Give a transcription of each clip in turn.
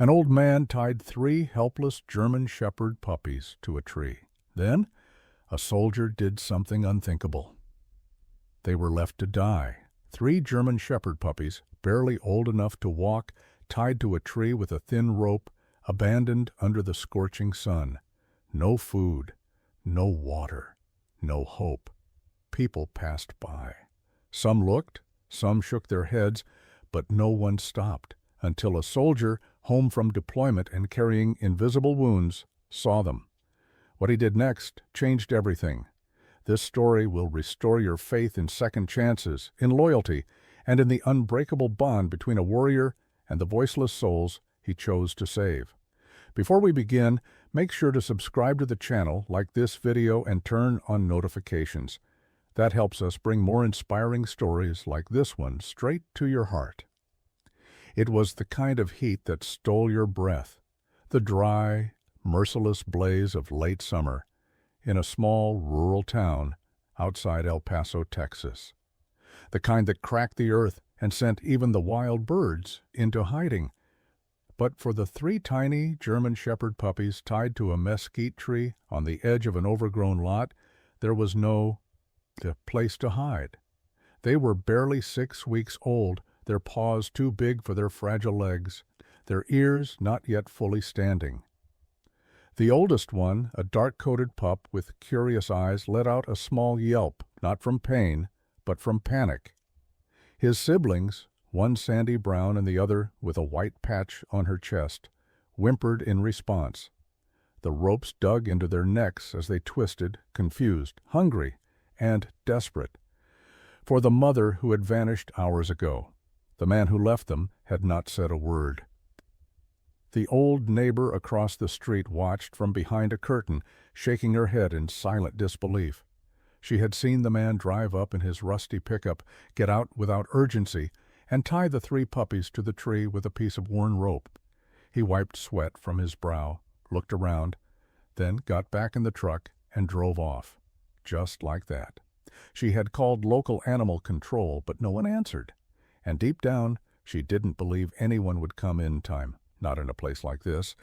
An old man tied 3 helpless German Shepherd puppies to a tree. Then, a soldier did something unthinkable. They were left to die. 3 German Shepherd puppies, barely old enough to walk, tied to a tree with a thin rope, abandoned under the scorching sun. No food, no water, no hope. People passed by. Some looked, some shook their heads, but no one stopped until a soldier, home from deployment and carrying invisible wounds, saw them. What he did next changed everything. This story will restore your faith in second chances, in loyalty, and in the unbreakable bond between a warrior and the voiceless souls he chose to save. Before we begin, make sure to subscribe to the channel, like this video, and turn on notifications. That helps us bring more inspiring stories like this one straight to your heart. It was the kind of heat that stole your breath, the dry, merciless blaze of late summer in a small rural town outside El Paso, Texas. The kind that cracked the earth and sent even the wild birds into hiding. But for the 3 tiny German Shepherd puppies tied to a mesquite tree on the edge of an overgrown lot, there was no place to hide. They were barely 6 weeks old, their paws too big for their fragile legs, their ears not yet fully standing. The oldest one, a dark-coated pup with curious eyes, let out a small yelp, not from pain, but from panic. His siblings, one sandy brown and the other with a white patch on her chest, whimpered in response. The ropes dug into their necks as they twisted, confused, hungry, and desperate. For the mother who had vanished hours ago. The man who left them had not said a word. The old neighbor across the street watched from behind a curtain, shaking her head in silent disbelief. She had seen the man drive up in his rusty pickup, get out without urgency, and tie the 3 puppies to the tree with a piece of worn rope. He wiped sweat from his brow, looked around, then got back in the truck and drove off. Just like that. She had called local animal control, but no one answered. And deep down, she didn't believe anyone would come in time. Not in a place like this,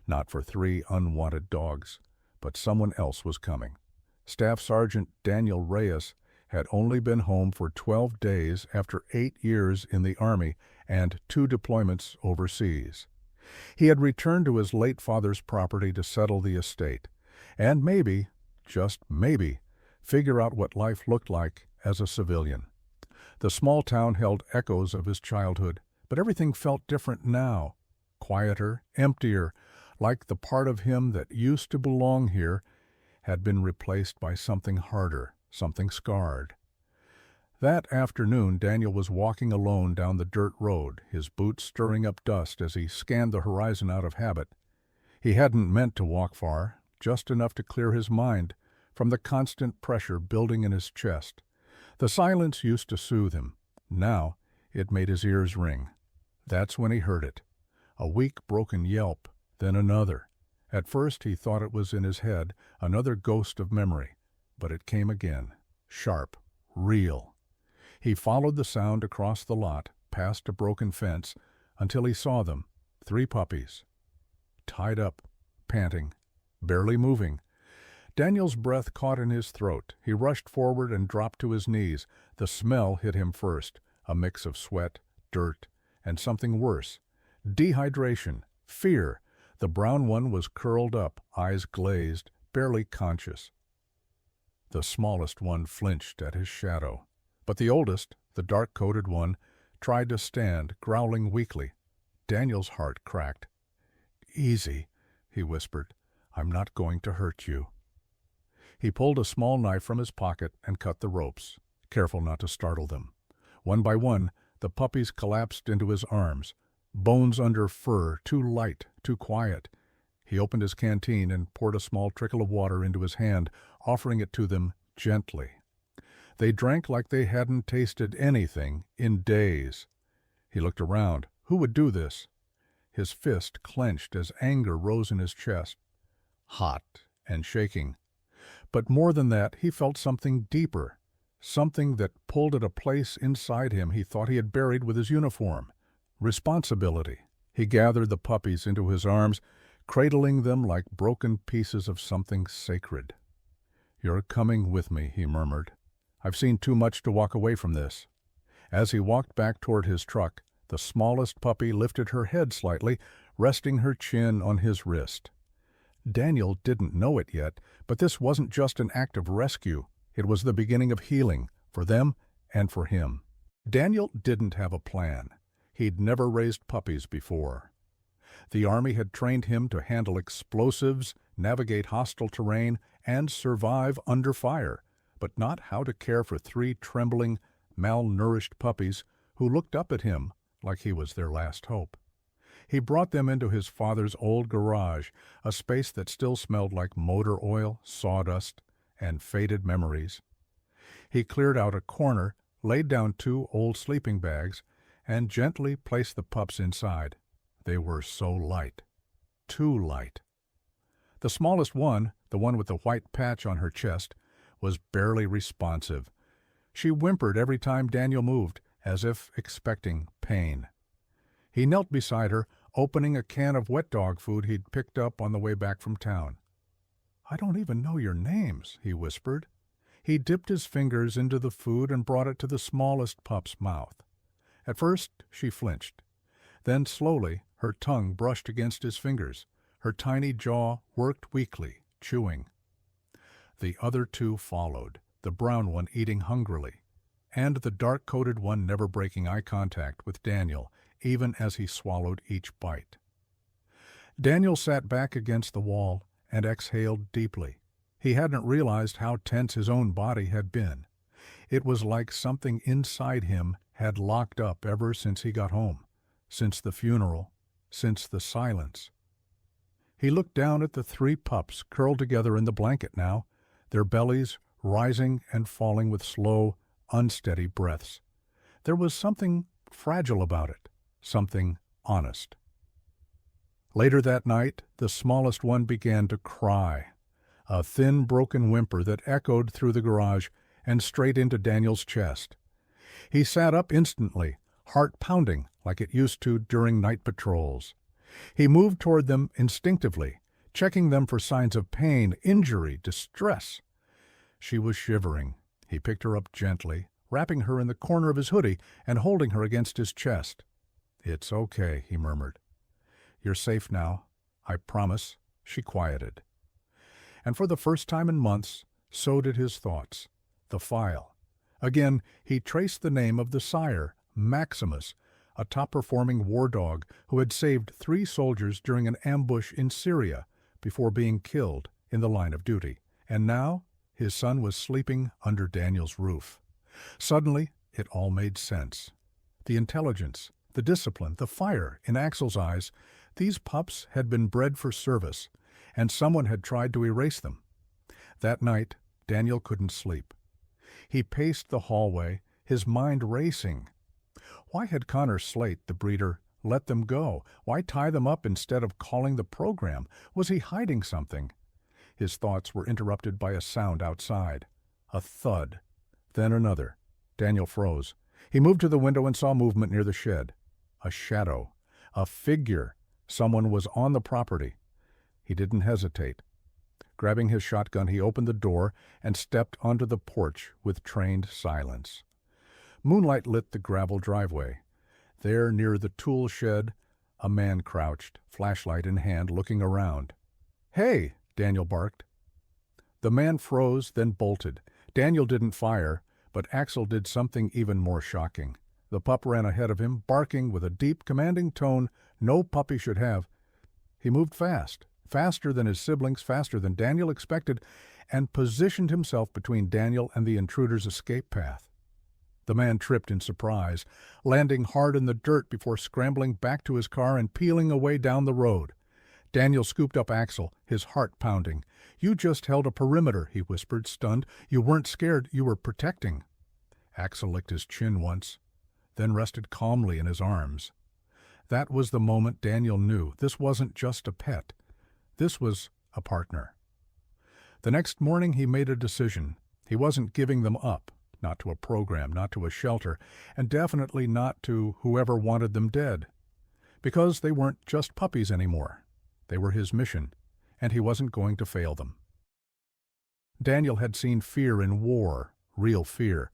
not for 3 unwanted dogs. But someone else was coming. Staff Sergeant Daniel Reyes had only been home for 12 days after 8 years in the Army and 2 deployments overseas. He had returned to his late father's property to settle the estate, and maybe, just maybe, figure out what life looked like as a civilian. The small town held echoes of his childhood, but everything felt different now. Quieter, emptier, like the part of him that used to belong here had been replaced by something harder, something scarred. That afternoon, Daniel was walking alone down the dirt road, his boots stirring up dust as he scanned the horizon out of habit. He hadn't meant to walk far, just enough to clear his mind from the constant pressure building in his chest. The silence used to soothe him. Now it made his ears ring. That's when he heard it. A weak, broken yelp, then another. At first he thought it was in his head, another ghost of memory. But it came again, sharp, real. He followed the sound across the lot, past a broken fence, until he saw them, 3 puppies. Tied up, panting, barely moving. Daniel's breath caught in his throat. He rushed forward and dropped to his knees. The smell hit him first, a mix of sweat, dirt, and something worse. Dehydration, fear. The brown one was curled up, eyes glazed, barely conscious. The smallest one flinched at his shadow. But the oldest, the dark-coated one, tried to stand, growling weakly. Daniel's heart cracked. "Easy," he whispered. "I'm not going to hurt you." He pulled a small knife from his pocket and cut the ropes, careful not to startle them. One by one, the puppies collapsed into his arms, bones under fur, too light, too quiet. He opened his canteen and poured a small trickle of water into his hand, offering it to them gently. They drank like they hadn't tasted anything in days. He looked around. Who would do this? His fist clenched as anger rose in his chest, hot and shaking. But more than that, he felt something deeper, something that pulled at a place inside him he thought he had buried with his uniform. Responsibility. He gathered the puppies into his arms, cradling them like broken pieces of something sacred. "You're coming with me," he murmured. "I've seen too much to walk away from this." As he walked back toward his truck, the smallest puppy lifted her head slightly, resting her chin on his wrist. Daniel didn't know it yet, but this wasn't just an act of rescue. It was the beginning of healing, for them and for him. Daniel didn't have a plan. He'd never raised puppies before. The Army had trained him to handle explosives, navigate hostile terrain, and survive under fire, but not how to care for 3 trembling, malnourished puppies who looked up at him like he was their last hope. He brought them into his father's old garage, a space that still smelled like motor oil, sawdust, and faded memories. He cleared out a corner, laid down 2 old sleeping bags, and gently placed the pups inside. They were so light. Too light. The smallest one, the one with the white patch on her chest, was barely responsive. She whimpered every time Daniel moved, as if expecting pain. He knelt beside her, opening a can of wet dog food he'd picked up on the way back from town. "I don't even know your names," he whispered. He dipped his fingers into the food and brought it to the smallest pup's mouth. At first she flinched. Then slowly her tongue brushed against his fingers. Her tiny jaw worked weakly, chewing. The other 2 followed, the brown one eating hungrily, and the dark-coated one never breaking eye contact with Daniel, even as he swallowed each bite. Daniel sat back against the wall and exhaled deeply. He hadn't realized how tense his own body had been. It was like something inside him had locked up ever since he got home, since the funeral, since the silence. He looked down at the 3 pups curled together in the blanket now, their bellies rising and falling with slow, unsteady breaths. There was something fragile about it, something honest. Later that night, the smallest one began to cry, a thin, broken whimper that echoed through the garage and straight into Daniel's chest. He sat up instantly, heart pounding like it used to during night patrols. He moved toward them instinctively, checking them for signs of pain, injury, distress. She was shivering. He picked her up gently, wrapping her in the corner of his hoodie and holding her against his chest. "It's okay," he murmured. "You're safe now. I promise," she quieted. And for the first time in months, so did his thoughts. The file. Again, he traced the name of the sire, Maximus, a top-performing war dog who had saved 3 soldiers during an ambush in Syria before being killed in the line of duty. And now his son was sleeping under Daniel's roof. Suddenly, it all made sense. The intelligence, the discipline, the fire in Axel's eyes, these pups had been bred for service, and someone had tried to erase them. That night, Daniel couldn't sleep. He paced the hallway, his mind racing. Why had Connor Slate, the breeder, let them go? Why tie them up instead of calling the program? Was he hiding something? His thoughts were interrupted by a sound outside. A thud. Then another. Daniel froze. He moved to the window and saw movement near the shed. A shadow. A figure. Someone was on the property. He didn't hesitate. Grabbing his shotgun, he opened the door and stepped onto the porch with trained silence. Moonlight lit the gravel driveway. There, near the tool shed, a man crouched, flashlight in hand, looking around. "Hey!" Daniel barked. The man froze, then bolted. Daniel didn't fire, but Axel did something even more shocking. The pup ran ahead of him, barking with a deep, commanding tone no puppy should have. He moved fast, faster than his siblings, faster than Daniel expected, and positioned himself between Daniel and the intruder's escape path. The man tripped in surprise, landing hard in the dirt before scrambling back to his car and peeling away down the road. Daniel scooped up Axel, his heart pounding. "You just held a perimeter," he whispered, stunned. "You weren't scared, you were protecting." Axel licked his chin once, then rested calmly in his arms. That was the moment Daniel knew this wasn't just a pet. This was a partner. The next morning he made a decision. He wasn't giving them up, not to a program, not to a shelter, and definitely not to whoever wanted them dead. because they weren't just puppies anymore. They were his mission, and he wasn't going to fail them. Daniel had seen fear in war, real fear.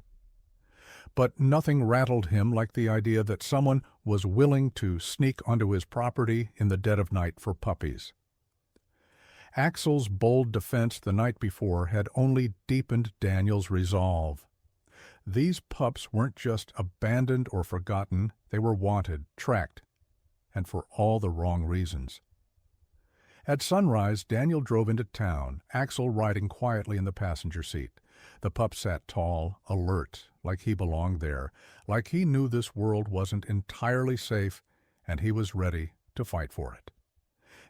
But nothing rattled him like the idea that someone was willing to sneak onto his property in the dead of night for puppies. Axel's bold defense the night before had only deepened Daniel's resolve. These pups weren't just abandoned or forgotten, they were wanted, tracked, and for all the wrong reasons. At sunrise, Daniel drove into town, Axel riding quietly in the passenger seat. The pup sat tall, alert, like he belonged there, like he knew this world wasn't entirely safe, and he was ready to fight for it.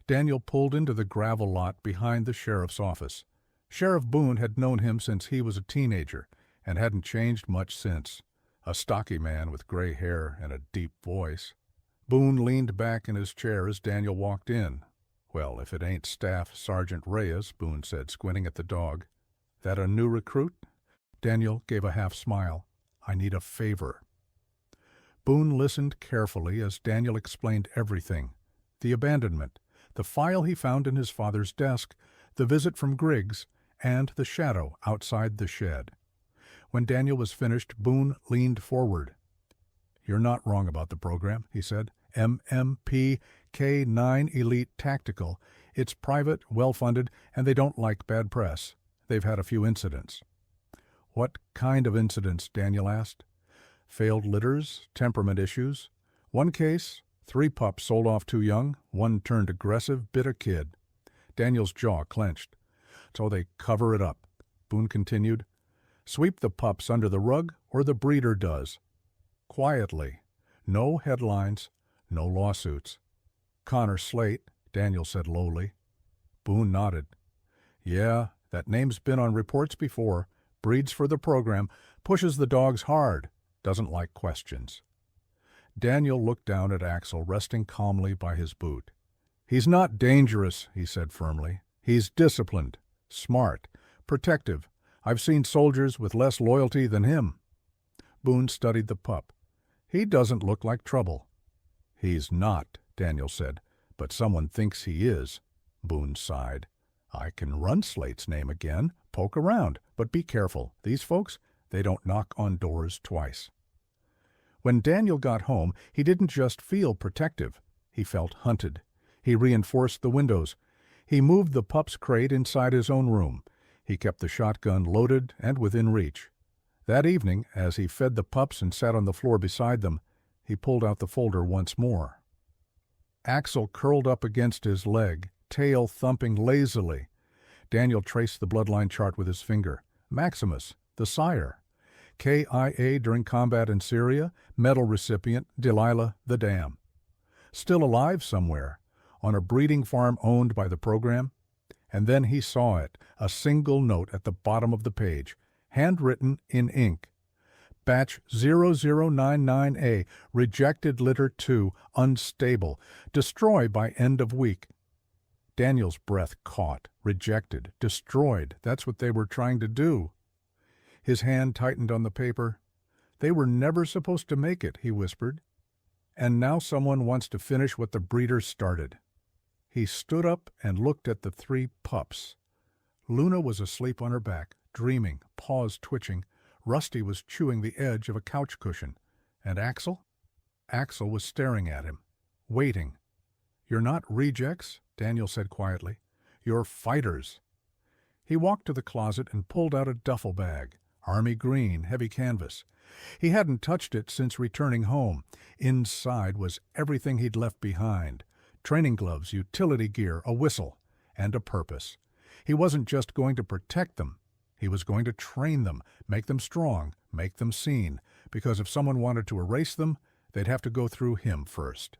Daniel pulled into the gravel lot behind the sheriff's office. Sheriff Boone had known him since he was a teenager, and hadn't changed much since. A stocky man with gray hair and a deep voice. Boone leaned back in his chair as Daniel walked in. "Well, if it ain't Staff Sergeant Reyes," Boone said, squinting at the dog. "That a new recruit?" Daniel gave a half smile. "I need a favor." Boone listened carefully as Daniel explained everything. The abandonment, the file he found in his father's desk, the visit from Griggs, and the shadow outside the shed. When Daniel was finished, Boone leaned forward. "You're not wrong about the program," he said. MMP K9 Elite Tactical. It's private, well-funded, and they don't like bad press. They've had a few incidents." "What kind of incidents?" Daniel asked. "Failed litters, temperament issues. One case, 3 pups sold off too young, one turned aggressive, bit a kid." Daniel's jaw clenched. "So they cover it up," Boone continued. "Sweep the pups under the rug, or the breeder does. Quietly. No headlines, no lawsuits." "Connor Slate," Daniel said lowly. Boone nodded. "Yeah, that name's been on reports before. Breeds for the program, pushes the dogs hard, doesn't like questions." Daniel looked down at Axel, resting calmly by his boot. "He's not dangerous," he said firmly. "He's disciplined, smart, protective. I've seen soldiers with less loyalty than him." Boone studied the pup. "He doesn't look like trouble." "He's not," Daniel said, "but someone thinks he is." Boone sighed. "I can run Slate's name again, poke around, but be careful. These folks, they don't knock on doors twice." When Daniel got home, he didn't just feel protective. He felt hunted. He reinforced the windows. He moved the pup's crate inside his own room. He kept the shotgun loaded and within reach. That evening, as he fed the pups and sat on the floor beside them, he pulled out the folder once more. Axel curled up against his leg, tail thumping lazily. Daniel traced the bloodline chart with his finger. Maximus, the sire. KIA during combat in Syria, medal recipient Delilah the dam. Still alive somewhere, on a breeding farm owned by the program. And then he saw it, a single note at the bottom of the page, handwritten in ink. Batch 0099A, rejected litter 2, unstable, destroy by end of week. Daniel's breath caught. Rejected, destroyed, that's what they were trying to do. His hand tightened on the paper. "They were never supposed to make it," he whispered. "And now someone wants to finish what the breeders started." He stood up and looked at the 3 pups. Luna was asleep on her back, dreaming, paws twitching. Rusty was chewing the edge of a couch cushion. And Axel? Axel was staring at him, waiting. "You're not rejects," Daniel said quietly. "You're fighters." He walked to the closet and pulled out a duffel bag, army green, heavy canvas. He hadn't touched it since returning home. Inside was everything he'd left behind. Training gloves, utility gear, a whistle, and a purpose. He wasn't just going to protect them. He was going to train them, make them strong, make them seen, because if someone wanted to erase them, they'd have to go through him first.